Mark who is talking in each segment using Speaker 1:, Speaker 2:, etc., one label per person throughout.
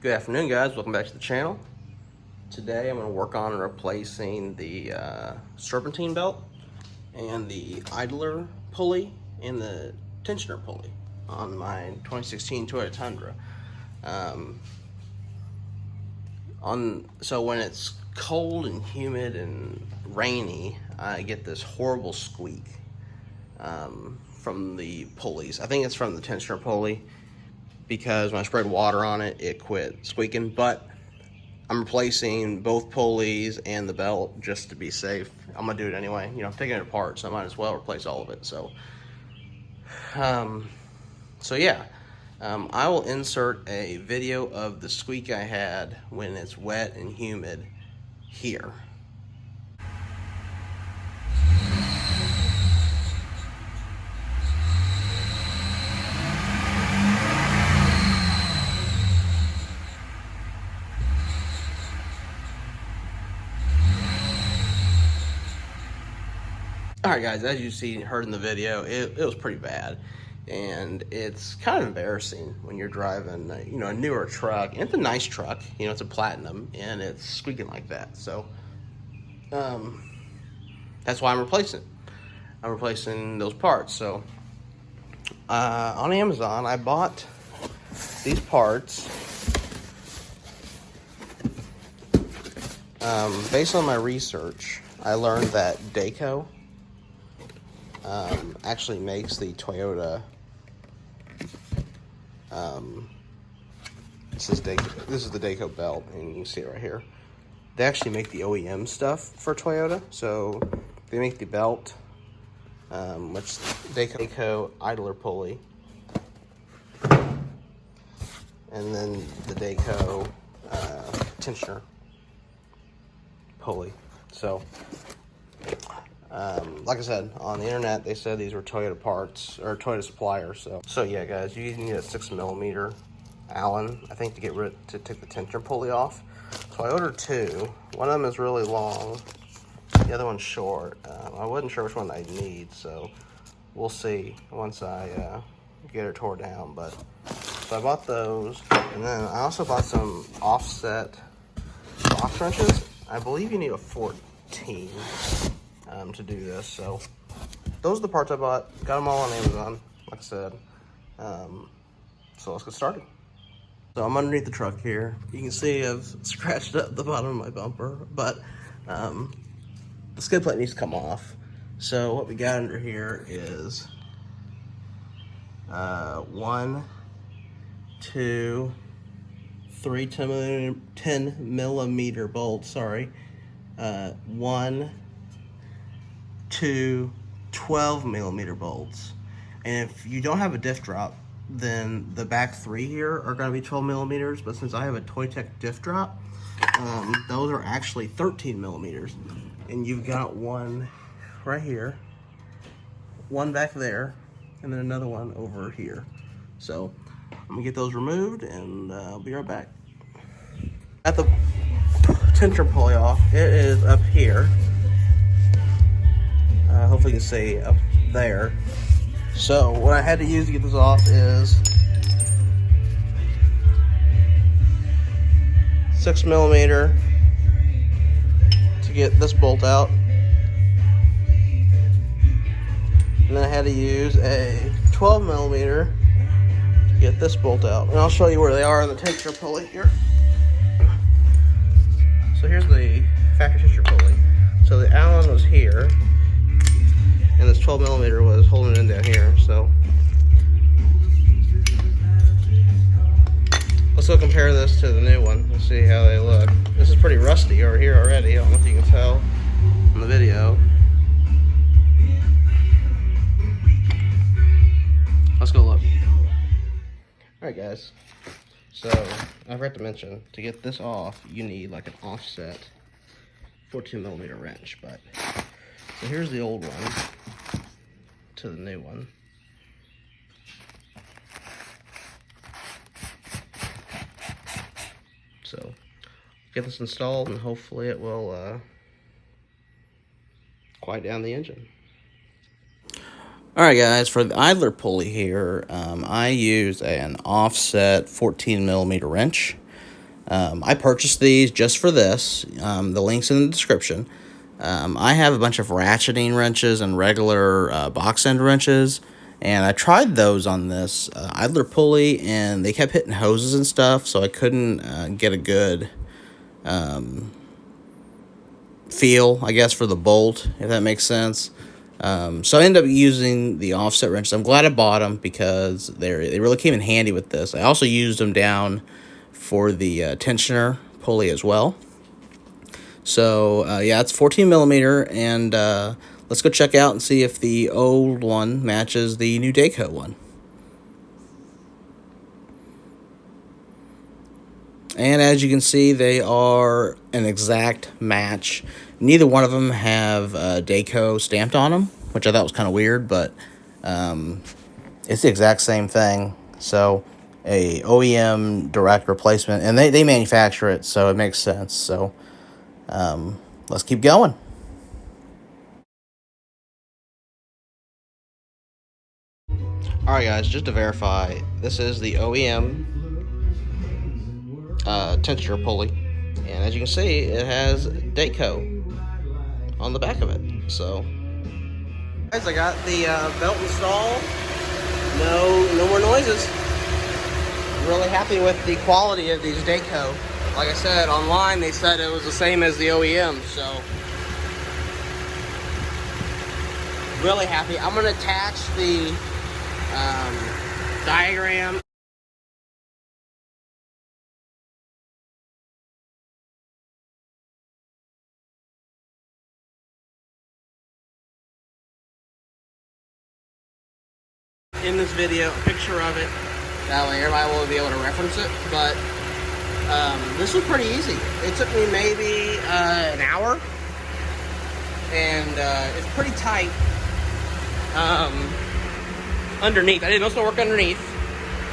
Speaker 1: Good afternoon, guys. Welcome back to the channel. Today I'm going to work on replacing the serpentine belt and the idler pulley and the tensioner pulley on my 2016 Toyota Tundra. So when it's cold and humid and rainy, I get this horrible squeak from the pulleys. I think it's from the tensioner pulley, because when I sprayed water on it, it quit squeaking. But I'm replacing both pulleys and the belt just to be safe. I'm gonna do it anyway. You know, I'm taking it apart, so I might as well replace all of it. So, yeah, I will insert a video of the squeak I had when it's wet and humid here. Alright guys, as you heard in the video, it was pretty bad. And it's kind of embarrassing when you're driving a newer truck. And it's a nice truck, it's a Platinum, and it's squeaking like that. So that's why I'm replacing those parts. So on Amazon I bought these parts based on my research. I learned that Dayco actually makes the Toyota. This is the Dayco belt, and you can see it right here. They actually make the OEM stuff for Toyota, so they make the belt, which Dayco idler pulley, and then the Dayco tensioner pulley. So like I said, on the internet they said these were Toyota parts or Toyota suppliers. So yeah, guys, you need a 6mm Allen, I think, to take the tensioner pulley off. So I ordered two. One of them is really long, the other one's short. I wasn't sure which one I'd need, so we'll see once I get her tore down. But so I bought those, and then I also bought some offset box wrenches. I believe you need a 14 to do this. So those are the parts I bought. Got them all on Amazon, like I said. So let's get started. So I'm underneath the truck here. You can see I've scratched up the bottom of my bumper, but the skid plate needs to come off. So what we got under here is 1, 2, 3 10mm bolts. 1, 2 12mm bolts. And if you don't have a diff drop, then the back 3 here are going to be 12mm, but since I have a Toytech diff drop, those are actually 13mm. And you've got one right here, one back there, and then another one over here. So I'm gonna get those removed, and I'll be right back. At the tensioner pulley off, it is up here. Hopefully you can see up there. So what I had to use to get this off is 6mm to get this bolt out, and then I had to use a 12mm to get this bolt out. And I'll show you where they are in the tensioner pulley here. So here's the factory tensioner pulley. So the Allen was here, and this 12mm was holding it in down here. So let's go compare this to the new one. Let's see how they look. This is pretty rusty over here already. I don't know if you can tell in the video. Let's go look. Alright guys, so I forgot to mention, to get this off you need like an offset 14mm wrench. But so here's the old one to the new one. So get this installed, and hopefully it will quiet down the engine. Alright guys, for the idler pulley here, I use an offset 14mm wrench. I purchased these just for this. The link's in the description. I have a bunch of ratcheting wrenches and regular box end wrenches, and I tried those on this idler pulley, and they kept hitting hoses and stuff, so I couldn't get a good feel, I guess, for the bolt, if that makes sense. So I ended up using the offset wrenches. I'm glad I bought them because they really came in handy with this. I also used them down for the tensioner pulley as well. So yeah, it's 14 millimeter, and let's go check out and see if the old one matches the new Dayco one. And as you can see, they are an exact match. Neither one of them have Dayco stamped on them, which I thought was kind of weird, but it's the exact same thing. So a OEM direct replacement, and they manufacture it, so it makes sense. So let's keep going. All right, guys, just to verify, this is the OEM tensioner pulley, and as you can see, it has Dayco on the back of it. So guys, I got the belt installed. No more noises. I'm really happy with the quality of these Dayco. Like I said, online they said it was the same as the OEM, so really happy. I'm gonna attach the diagram in this video, a picture of it. That way everybody will be able to reference it. But this was pretty easy. It took me maybe an hour, and it's pretty tight underneath. I did most of the work underneath.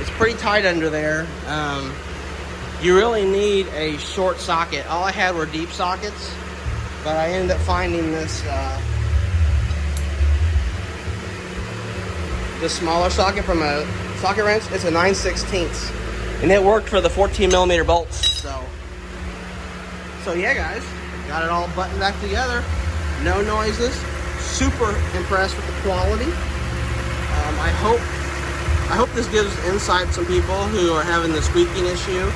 Speaker 1: It's pretty tight under there. You really need a short socket. All I had were deep sockets, but I ended up finding this smaller socket from a socket wrench. It's a 9/16, and it worked for the 14 millimeter bolts. So yeah, guys, got it all buttoned back together. No noises. Super impressed with the quality. I hope this gives insight to some people who are having the squeaking issue.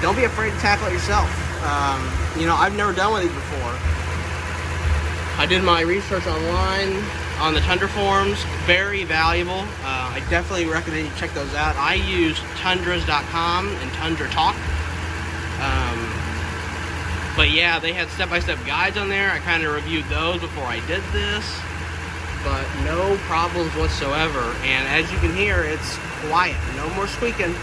Speaker 1: Don't be afraid to tackle it yourself. You know, I've never done one of these before. I did my research online on the Tundra forums. Very valuable. I definitely recommend you check those out. I use tundras.com and Tundra Talk. But yeah, they had step-by-step guides on there. I kind of reviewed those before I did this, but no problems whatsoever. And as you can hear, it's quiet. No more squeaking,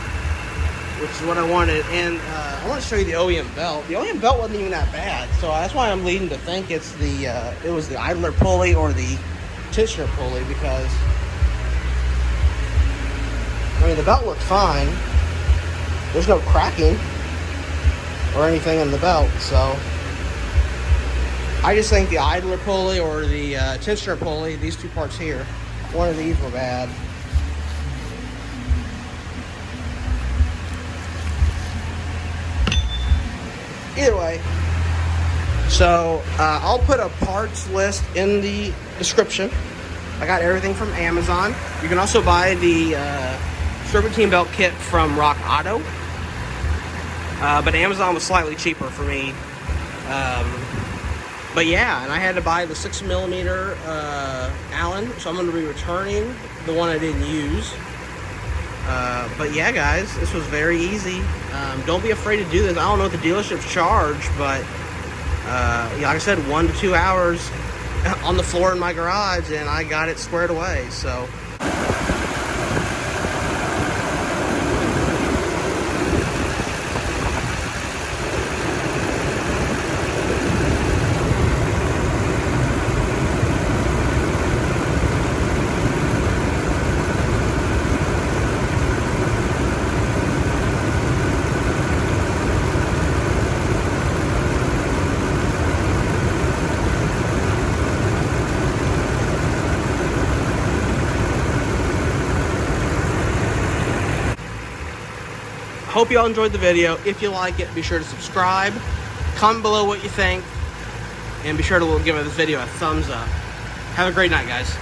Speaker 1: which is what I wanted. And I want to show you the OEM belt. The OEM belt wasn't even that bad, so that's why I'm leading to think it's it was the idler pulley or the tensioner pulley, because I mean the belt looked fine. There's no cracking or anything in the belt, so I just think the idler pulley or the tensioner pulley, these two parts here, one of these were bad. Either way, so I'll put a parts list in the description. I got everything from Amazon. You can also buy the Serpentine belt kit from Rock Auto. But Amazon was slightly cheaper for me. But yeah, and I had to buy the 6 millimeter Allen, so I'm going to be returning the one I didn't use. But yeah, guys, this was very easy. Don't be afraid to do this. I don't know what the dealerships charge, but like I said, 1 to 2 hours on the floor in my garage, and I got it squared away. So Hope you all enjoyed the video. If you like it, be sure to subscribe. Comment below what you think. And be sure to give this video a thumbs up. Have a great night, guys.